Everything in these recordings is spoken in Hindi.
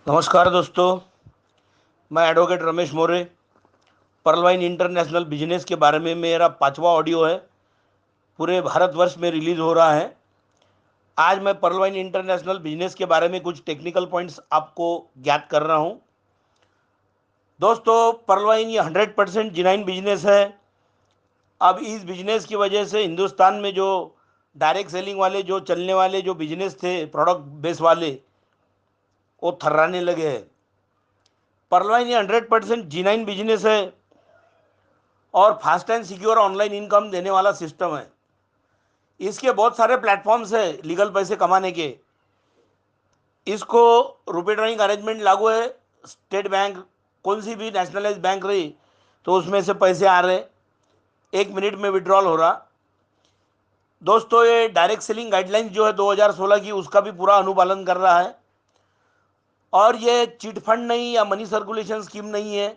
नमस्कार दोस्तों। मैं एडवोकेट रमेश मोरे। पर्लवाइन इंटरनेशनल बिजनेस के बारे में मेरा 5वां ऑडियो है। पूरे भारतवर्ष में रिलीज़ हो रहा है। आज मैं पर्लवाइन इंटरनेशनल बिजनेस के बारे में कुछ टेक्निकल पॉइंट्स आपको ज्ञात कर रहा हूं। दोस्तों, पर्लवाइन ये 100% जिनाइन बिजनेस है। अब इस बिजनेस की वजह से हिंदुस्तान में जो डायरेक्ट सेलिंग वाले जो चलने वाले जो बिजनेस थे प्रोडक्ट बेस वाले, वो थर्राने लगे हैं। पर्लवाइन ये 100% जिनाइन बिजनेस है और fast and secure online income देने वाला सिस्टम है। इसके बहुत सारे प्लेटफॉर्म्स है लीगल पैसे कमाने के। इसको रुपे ड्राइंग अरेंजमेंट लागू है। स्टेट बैंक, कौन सी भी नेशनलाइज बैंक रही तो उसमें से पैसे आ रहे, 1 मिनट में विड्रॉल हो रहा। दोस्तों, ये डायरेक्ट सेलिंग गाइडलाइंस जो है 2016 की, उसका भी पूरा अनुपालन कर रहा है। और ये चिट फंड नहीं या मनी सर्कुलेशन स्कीम नहीं है।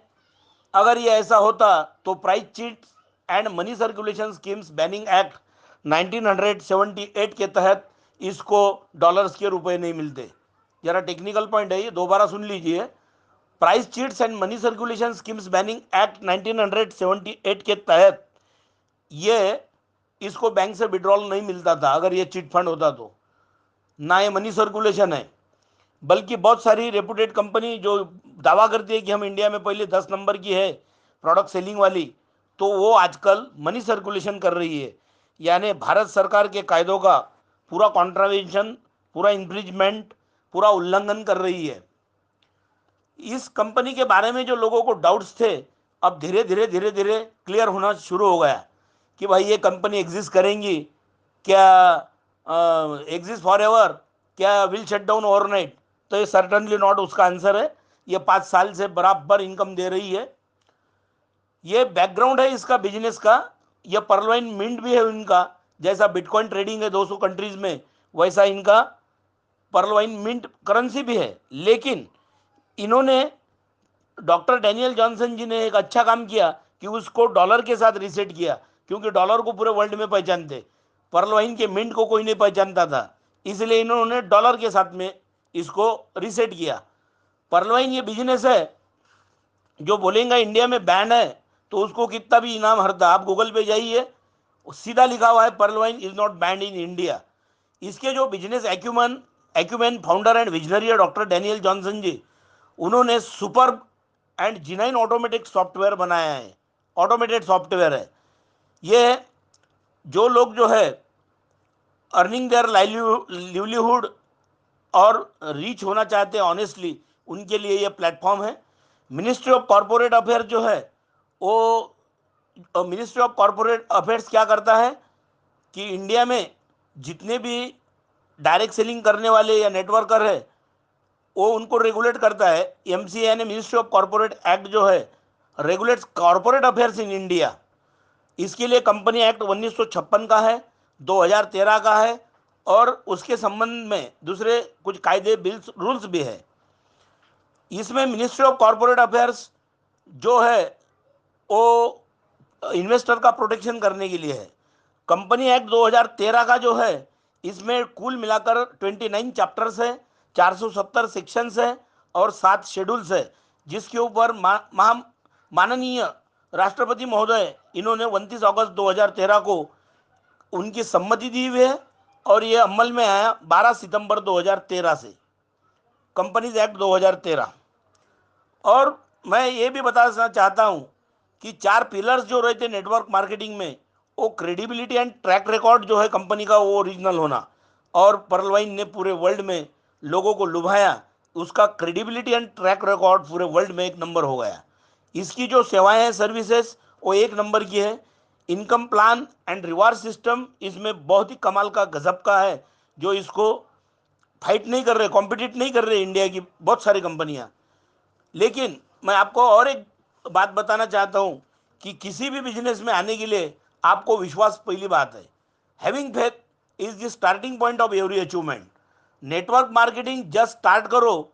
अगर ये ऐसा होता तो price cheat and money circulation schemes banning act 1978 के तहत इसको डॉलर्स के रुपए नहीं मिलते। जरा टेक्निकल पॉइंट है, ये दोबारा सुन लीजिए। Price cheats and money circulation schemes banning act 1978 के तहत ये इसको बैंक से विड्रॉल नहीं मिलता था अगर ये चिट फंड होता तो। ना ये मनी सर्कुलेशन है, बल्कि बहुत सारी रेपुटेड कंपनी जो दावा करती है कि हम इंडिया में पहले 10 नंबर की है प्रोडक्ट सेलिंग वाली, तो वो आजकल मनी सर्कुलेशन कर रही है। यानी भारत सरकार के कायदों का पूरा कॉन्ट्रावेंशन, पूरा इन्फ्रिंजमेंट, पूरा उल्लंघन कर रही है। इस कंपनी के बारे में जो लोगों को डाउट्स थे, अब धीरे धीरे धीरे धीरे क्लियर होना शुरू हो गया कि भाई ये कंपनी एग्जिस्ट करेंगी क्या, एग्जिस्ट फॉर एवर, क्या विल शट डाउन ओवरनाइट। तो ये सर्टनली नॉट उसका आंसर है। ये 5 साल से बराबर इनकम दे रही है। ये बैकग्राउंड है इसका बिजनेस का। ये पर्लवाइन मिंट भी है इनका। जैसा बिटकॉइन ट्रेडिंग है 200 कंट्रीज में, वैसा इनका पर्लवाइन मिंट करेंसी भी है। लेकिन इन्होंने, डॉक्टर डैनियल जॉनसन जी ने एक अच्छा काम किया कि उसको डॉलर के साथ रिसेट किया, क्योंकि डॉलर को पूरे वर्ल्ड में पहचानते, पर्ल वाइन के मिंट को कोई नहीं पहचानता था। इसलिए इन्होंने डॉलर के साथ में इसको रिसेट किया। पर्ल वाइन ये बिजनेस है, जो बोलेगा इंडिया में बैन है तो उसको कितना भी इनाम हरता। आप गूगल पे जाइए, सीधा लिखा हुआ है Pearl Vine is not banned in India. इसके जो business acumen acumen founder and visionary है डॉक्टर डैनियल जॉनसन जी, उन्होंने super and genuine automatic software बनाया है। ऑटोमेटेड सॉफ्टवेयर है ये। जो लोग जो है अर्निंग देयर लिवलीहुड और रीच होना चाहते हैं ऑनेस्टली, उनके लिए ये प्लेटफॉर्म है। मिनिस्ट्री ऑफ कॉरपोरेट अफेयर जो है वो, मिनिस्ट्री ऑफ कॉरपोरेट अफेयर्स क्या करता है कि इंडिया में जितने भी डायरेक्ट सेलिंग करने वाले या नेटवर्कर है, वो उनको रेगुलेट करता है। एमसीए यानी मिनिस्ट्री ऑफ कॉरपोरेट एक्ट जो है regulates corporate affairs in India. इसके लिए कंपनी एक्ट 1956 का है, 2013 का है, और उसके संबंध में दूसरे कुछ कायदे बिल्स रूल्स भी है। इसमें मिनिस्ट्री ऑफ कॉरपोरेट अफेयर्स जो है वो इन्वेस्टर का प्रोटेक्शन करने के लिए है। कंपनी एक्ट 2013 का जो है, इसमें कुल मिलाकर 29 चैप्टर्स है, 470 सेक्शंस है और 7 शेड्यूल्स है, जिसके ऊपर माननीय राष्ट्रपति महोदय इन्होंने 29 अगस्त 2013 को उनकी सम्मति दी हुई है और ये अमल में आया 12 सितंबर 2013 से, कंपनीज एक्ट 2013। और मैं ये भी बताना चाहता हूँ कि 4 पिलर्स जो रहते नेटवर्क मार्केटिंग में, वो क्रेडिबिलिटी एंड ट्रैक रिकॉर्ड जो है कंपनी का, वो ओरिजिनल होना। और पर्लवाइन ने पूरे वर्ल्ड में लोगों को लुभाया, उसका क्रेडिबिलिटी एंड ट्रैक रिकॉर्ड पूरे वर्ल्ड में 1 नंबर हो गया। इसकी जो सेवाएं हैं, सर्विसेज, वो 1 नंबर की है। Income plan and reward system इसमें बहुत ही कमाल का, गजब का है, जो इसको फाइट नहीं कर रहे, कॉम्पिटिट नहीं कर रहे इंडिया की बहुत सारी कंपनियां। लेकिन मैं आपको और एक बात बताना चाहता हूं कि किसी भी बिजनेस में आने के लिए आपको विश्वास पहली बात है। Having faith is the starting point of every achievement. Network marketing just start करो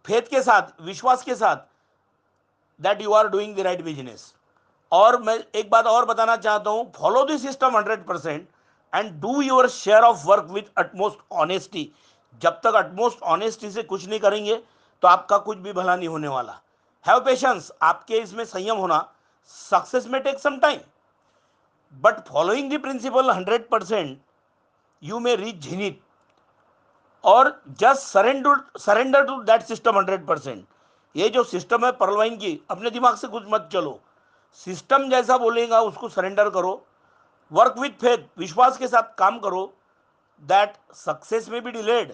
फेथ के साथ, विश्वास के साथ, that you are doing the right business. और मैं एक बात और बताना चाहता हूं, follow the system 100% and do your share of work with utmost honesty. जब तक अटमोस्ट ऑनेस्टी से कुछ नहीं करेंगे तो आपका कुछ भी भला नहीं होने वाला। हैव पेशेंस, आपके इसमें संयम होना। सक्सेस में take some time, but following the principle 100% you may reach zenith, और just surrender to that system 100%। ये जो सिस्टम है पर्ल वाइन की, अपने दिमाग से कुछ मत चलो, सिस्टम जैसा बोलेगा उसको सरेंडर करो। वर्क विथ फेथ, विश्वास के साथ काम करो। दैट सक्सेस में बी डिलेड,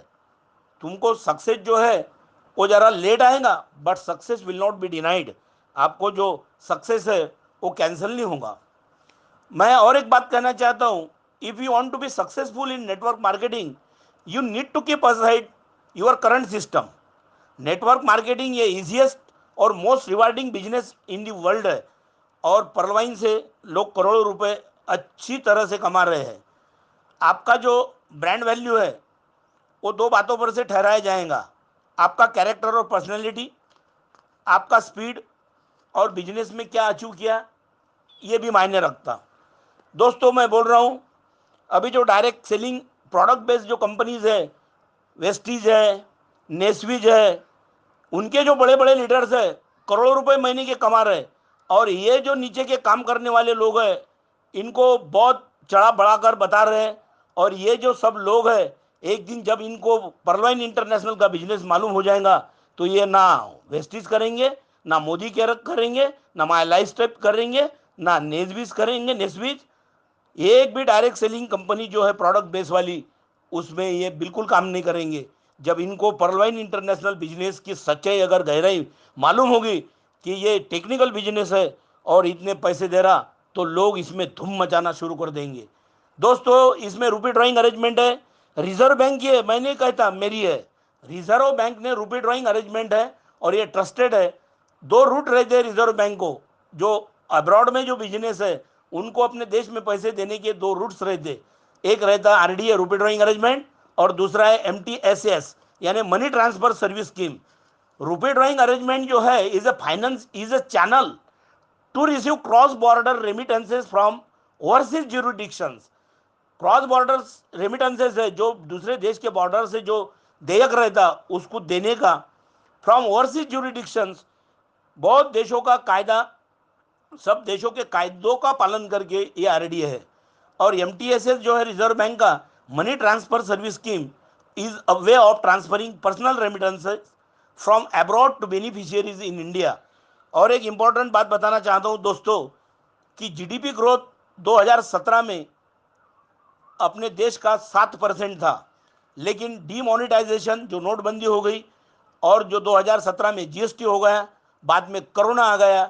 तुमको सक्सेस जो है वो ज़रा लेट आएगा, but success will not be denied. आपको जो सक्सेस है वो कैंसिल नहीं होगा। मैं और एक बात कहना चाहता हूँ, if you want to be successful in network marketing, you need to keep aside your current system. Network marketing ये इजीएस्ट और most rewarding business in the world है, और परलवाइन से लोग करोड़ों रुपए अच्छी तरह से कमा रहे हैं। आपका जो ब्रांड वैल्यू है वो दो बातों पर से ठहराया जाएगा, आपका कैरेक्टर और पर्सनैलिटी, आपका स्पीड, और बिजनेस में क्या अचीव किया, ये भी मायने रखता। दोस्तों मैं बोल रहा हूँ, अभी जो डायरेक्ट सेलिंग प्रोडक्ट बेस्ड जो कंपनीज है, वेस्टीज है, नेस्विज है, उनके जो बड़े बड़े लीडर्स है करोड़ों रुपए महीने के कमा रहे, और ये जो नीचे के काम करने वाले लोग हैं इनको बहुत चढ़ा बढ़ाकर बता रहे हैं। और ये जो सब लोग हैं, एक दिन जब इनको परवाइन इंटरनेशनल का बिजनेस मालूम हो जाएगा तो ये ना वेस्टीज करेंगे, ना मोदी केयर करेंगे, ना माई लाइफ स्टेप करेंगे, ना नेस्विज करेंगे। नेस्विज एक भी डायरेक्ट सेलिंग कंपनी जो है प्रोडक्ट बेस वाली, उसमें ये बिल्कुल काम नहीं करेंगे। जब इनको परलवाइन इंटरनेशनल बिजनेस की सच्चाई अगर गहराई मालूम होगी कि ये टेक्निकल बिजनेस है और इतने पैसे दे रहा, तो लोग इसमें धूम मचाना शुरू कर देंगे। दोस्तों इसमें रुपी ड्राइंग अरेंजमेंट है, रिजर्व बैंक की है, मैं नहीं कहता मेरी है, रिजर्व बैंक ने रुपी ड्राइंग अरेंजमेंट है और ये ट्रस्टेड है। दो रूट रहते हैं रिजर्व बैंक को, जो अब्रॉड में जो बिजनेस है उनको अपने देश में पैसे देने के दो रूट्स रहते। एक रहता है आरडीए रुपी ड्राइंग अरेंजमेंट, और दूसरा है एमटीएसएस यानी money transfer service scheme. Rupee drawing arrangement जो है is a finance, is a channel to receive cross border remittances from overseas jurisdictions. Cross border remittances है जो दूसरे देश के बॉर्डर से जो देयक रहता उसको देने का, फ्रॉम ओवरसीज ज्यूरिडिक्शंस। बहुत देशों का कायदा, सब देशों के कायदों का पालन करके ये आरडीए है। और एमटीएसएस जो है रिजर्व बैंक का money transfer service scheme is a way of transferring personal remittances from abroad to beneficiaries in India. और एक इंपॉर्टेंट बात बताना चाहता हूँ दोस्तों, कि जीडीपी ग्रोथ 2017 में अपने देश का 7% था, लेकिन डीमोनेटाइजेशन जो नोटबंदी हो गई और जो 2017 में जीएसटी हो गया, बाद में कोरोना आ गया,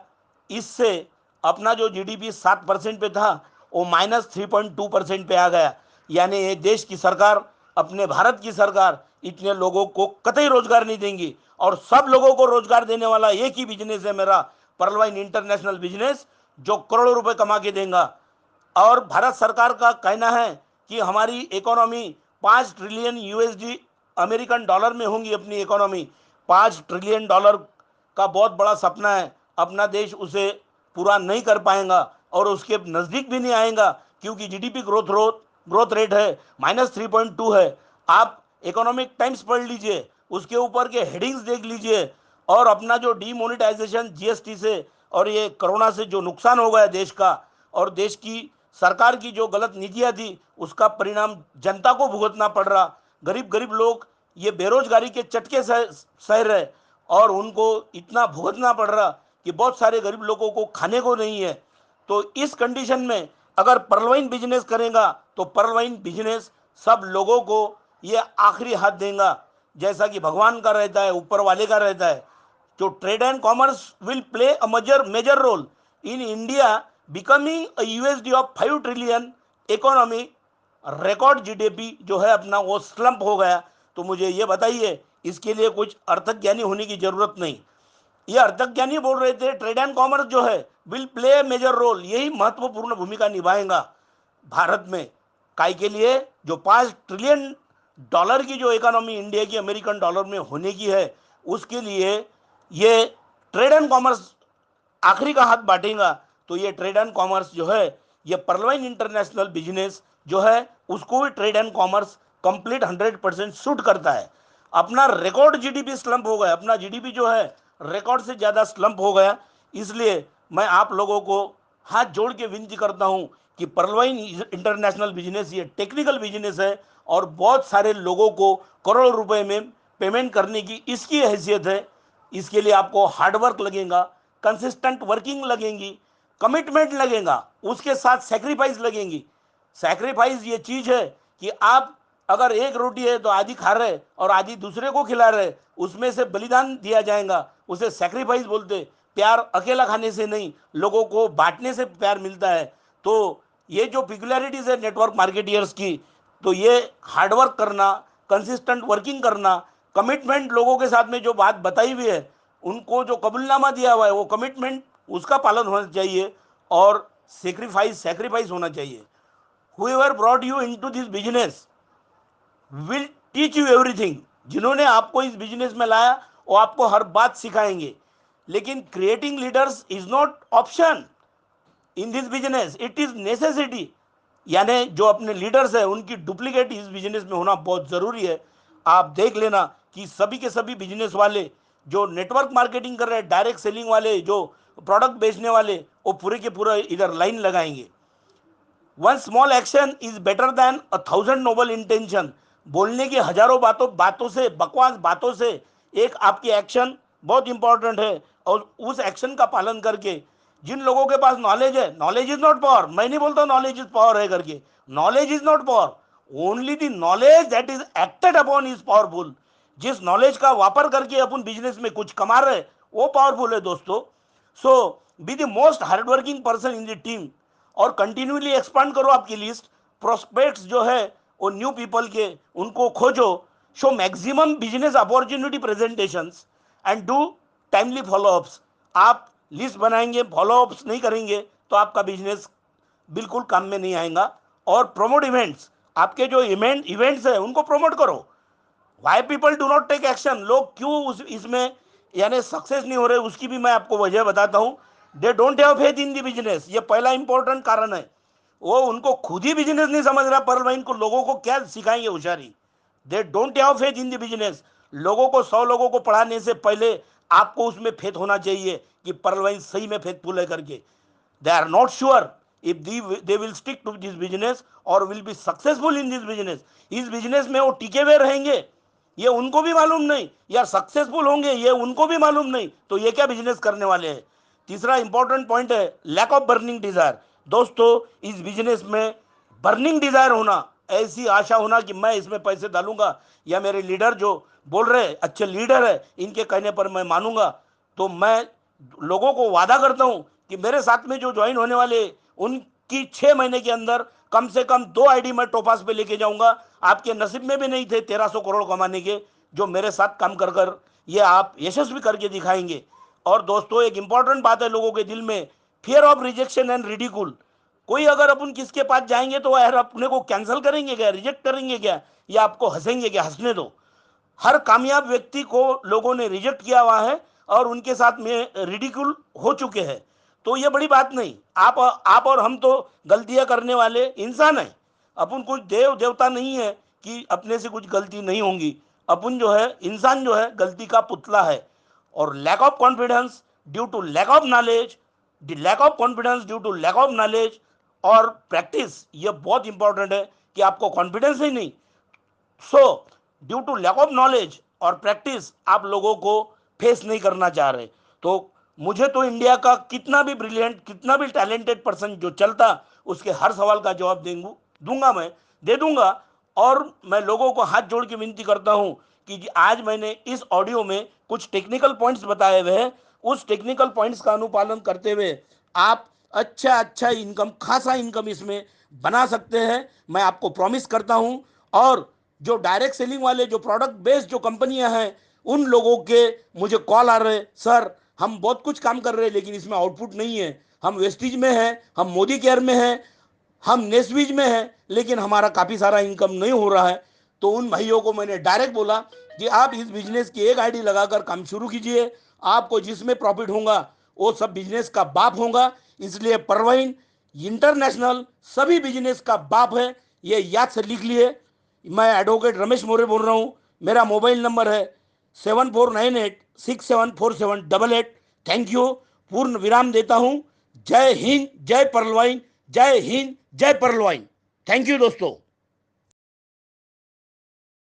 इससे अपना जो जीडीपी 7% पे था वो -3.2% पे आ गया। यानी ये देश की सरकार, अपने भारत की सरकार इतने लोगों को कतई रोजगार नहीं देंगी, और सब लोगों को रोजगार देने वाला एक ही बिजनेस है मेरा, परलवाइन इंटरनेशनल बिजनेस, जो करोड़ों रुपए कमा के देगा। और भारत सरकार का कहना है कि हमारी economy 5 trillion USD American dollar में होंगी। अपनी इकोनॉमी 5 ट्रिलियन डॉलर का बहुत बड़ा सपना है, अपना देश उसे पूरा नहीं कर पाएगा और उसके नज़दीक भी नहीं आएगा, क्योंकि जीडीपी ग्रोथ रेट है -3.2 है। आप इकोनॉमिक टाइम्स पढ़ लीजिए, उसके ऊपर के हेडिंग्स देख लीजिए, और अपना जो डीमोनेटाइजेशन जीएसटी से और ये कोरोना से जो नुकसान हो गया देश का, और देश की सरकार की जो गलत नीतियां थी उसका परिणाम जनता को भुगतना पड़ रहा। गरीब गरीब लोग ये बेरोजगारी के चटके सह रहे, और उनको इतना भुगतना पड़ रहा कि बहुत सारे गरीब लोगों को खाने को नहीं है। तो इस कंडीशन में अगर पर्लवाइन बिजनेस करेगा तो पर्लवाइन बिजनेस सब लोगों को ये आखिरी हाथ देगा, जैसा कि भगवान का रहता है, ऊपर वाले का रहता है। जो trade and commerce will play a major role in India becoming a USD of 5 trillion economy. Record GDP जो है अपना वो स्लंप हो गया। तो मुझे ये बताइए, इसके लिए कुछ अर्थज्ञानी होने की जरूरत नहीं। ये अर्थज्ञानी बोल रहे थे ट्रेड एंड कॉमर्स जो है विल प्ले मेजर रोल, यही महत्वपूर्ण भूमिका निभाएगा भारत में। काय के लिए, जो 5 ट्रिलियन डॉलर की जो इकोनॉमी इंडिया की अमेरिकन डॉलर में होने की है, उसके लिए ये ट्रेड एंड कॉमर्स आखिरी का हाथ बांटेगा। तो ये ट्रेड एंड कॉमर्स जो है, ये परलवाइन इंटरनेशनल बिजनेस जो है, उसको भी trade and commerce complete 100% suit करता है। अपना रिकॉर्ड जीडीपी स्लम्प हो गया, अपना जीडीपी जो है रिकॉर्ड से ज़्यादा स्लम्प हो गया। इसलिए मैं आप लोगों को हाथ जोड़ के विनती करता हूं कि पर्लवाइन इंटरनेशनल बिजनेस ये टेक्निकल बिजनेस है और बहुत सारे लोगों को करोड़ों रुपए में पेमेंट करने की इसकी हैसियत है। इसके लिए आपको हार्डवर्क लगेगा, कंसिस्टेंट वर्किंग लगेंगी, कमिटमेंट लगेगा, उसके साथ सेक्रीफाइस लगेंगी। सैक्रिफाइस ये चीज है कि आप अगर एक रोटी है तो आधी खा रहे और आधी दूसरे को खिला रहे, उसमें से बलिदान दिया जाएगा, उसे सैक्रिफाइस बोलते। प्यार अकेला खाने से नहीं, लोगों को बांटने से प्यार मिलता है। तो ये जो पिकुलरिटीज है नेटवर्क मार्केटियर्स की, तो ये हार्डवर्क करना, कंसिस्टेंट वर्किंग करना, कमिटमेंट, लोगों के साथ में जो बात बताई हुई है, उनको जो कबूलनामा दिया हुआ है वो कमिटमेंट उसका पालन होना चाहिए और सेक्रीफाइस होना चाहिए। whoever brought you into this business will teach you everything। जिन्होंने आपको इस बिजनेस में लाया वो आपको हर बात सिखाएंगे, लेकिन creating leaders is not option in this business, it is necessity. यानी जो अपने लीडर्स है उनकी डुप्लीकेट इस बिजनेस में होना बहुत ज़रूरी है। आप देख लेना कि सभी के सभी बिजनेस वाले जो नेटवर्क मार्केटिंग कर रहे हैं, डायरेक्ट सेलिंग वाले, जो प्रोडक्ट बेचने वाले, वो पूरे के पूरा इधर लाइन लगाएंगे। One small action is better than 1,000 noble intention. बोलने की हजारों बातों से, बकवास बातों से एक आपकी एक्शन बहुत इंपॉर्टेंट है। और उस एक्शन का पालन करके जिन लोगों के पास नॉलेज है, नॉलेज इज नॉट पावर, मैं नहीं बोलता नॉलेज इज पावर है करके, knowledge is not power, only the knowledge that is acted upon is powerful. जिस नॉलेज का वापर करके अपन बिजनेस में कुछ कमा रहे वो पावरफुल है दोस्तों। So be the most hardworking person in the team और कंटिन्यूली एक्सपांड करो आपकी लिस्ट। प्रोस्पेक्ट्स जो है वो न्यू पीपल के, उनको खोजो। Show maximum business opportunity presentations and do timely follow-ups. आप लिस्ट बनाएंगे, फॉलोअप्स नहीं करेंगे तो आपका बिजनेस बिल्कुल काम में नहीं आएगा। और प्रमोट इवेंट्स, आपके जो इवेंट्स है उनको प्रमोट करो। Why people do not take action, लोग क्यों इसमें यानी सक्सेस नहीं हो रहे, उसकी भी मैं आपको वजह बताता हूँ। They don't have faith in the business, ये पहला इंपॉर्टेंट कारण है। वो उनको खुद ही बिजनेस नहीं समझ रहा, पर भाई इनको लोगों को क्या सिखाएंगे होशियारी। They don't have faith in the business. लोगों को 100 लोगों को पढ़ाने से पहले आपको उसमें फेथ होना चाहिए कि परलवाइन सही में फेथफुल है करके। they are not sure if they will stick to this business or will be successful in this business। इस बिजनेस में वो टिके हुए रहेंगे ये उनको भी मालूम नहीं, या सक्सेसफुल होंगे ये उनको भी मालूम नहीं, तो ये क्या बिजनेस करने वाले हैं। तीसरा इंपॉर्टेंट पॉइंट है लैक ऑफ बर्निंग डिजायर। दोस्तों इस बिजनेस में बर्निंग डिजायर होना, ऐसी आशा होना कि मैं इसमें पैसे डालूंगा या मेरे लीडर जो बोल रहे हैं अच्छे लीडर है इनके कहने पर मैं मानूंगा। तो मैं लोगों को वादा करता हूं कि मेरे साथ में जो ज्वाइन होने वाले उनकी 6 महीने के अंदर कम से कम 2 आईडी मैं टोपास पे लेके जाऊंगा। आपके नसीब में भी नहीं थे 1300 करोड़ कमाने के, जो मेरे साथ काम कर कर ये आप यशस्वी करके दिखाएंगे। और दोस्तों एक इंपॉर्टेंट बात है लोगों के दिल में, फियर ऑफ रिजेक्शन एंड रिडिकुल। कोई अगर अपन किसके पास जाएंगे तो यार अपने को कैंसिल करेंगे क्या, रिजेक्ट करेंगे क्या, या आपको हंसेंगे क्या, हंसने दो। हर कामयाब व्यक्ति को लोगों ने रिजेक्ट किया हुआ है और उनके साथ में रिडिक्यूल हो चुके हैं। तो ये बड़ी बात नहीं, आप और हम तो गलतियां करने वाले इंसान हैं। अपन कुछ देव देवता नहीं है कि अपने से कुछ गलती नहीं होंगी। अपन जो है इंसान जो है गलती का पुतला है। और lack of confidence due to lack of knowledge, lack of confidence due to lack of knowledge और प्रैक्टिस, ये बहुत इंपॉर्टेंट है कि आपको कॉन्फिडेंस ही नहीं, so due to lack of knowledge और प्रैक्टिस आप लोगों को फेस नहीं करना चाह रहे। तो मुझे तो इंडिया का कितना भी ब्रिलियंट, कितना भी टैलेंटेड पर्सन जो चलता उसके हर सवाल का जवाब दूंगा, मैं दे दूंगा। और मैं लोगों को हाथ जोड़ के विनती करता हूं कि आज मैंने इस ऑडियो में कुछ टेक्निकल पॉइंट्स बताए हुए हैं, उस टेक्निकल पॉइंट्स का अनुपालन करते हुए आप अच्छा अच्छा इनकम, खासा इनकम इसमें बना सकते हैं, मैं आपको प्रॉमिस करता हूं। और जो डायरेक्ट सेलिंग वाले, जो प्रोडक्ट बेस्ड जो कंपनियां हैं, उन लोगों के मुझे कॉल आ रहे, सर हम बहुत कुछ काम कर रहे हैं लेकिन इसमें आउटपुट नहीं है, हम वेस्टीज में हैं, हम मोदी केयर में हैं, हम नेस्वीज में हैं, लेकिन हमारा काफ़ी सारा इनकम नहीं हो रहा है। तो उन भाइयों को मैंने डायरेक्ट बोला कि आप इस बिजनेस की एक आईडी लगाकर काम शुरू कीजिए, आपको जिसमें प्रॉफिट होगा वो सब बिजनेस का बाप होगा। इसलिए परवीन इंटरनेशनल सभी बिजनेस का बाप है, ये याद से लिख लिए। मैं एडवोकेट रमेश मौर्य बोल रहा हूँ, मेरा मोबाइल नंबर है 7498674788। Thank you. पूर्ण विराम देता हूं। जय हिंद, जय परलवाइन, जय हिंद, जय परलवाइन। थैंक यू दोस्तों।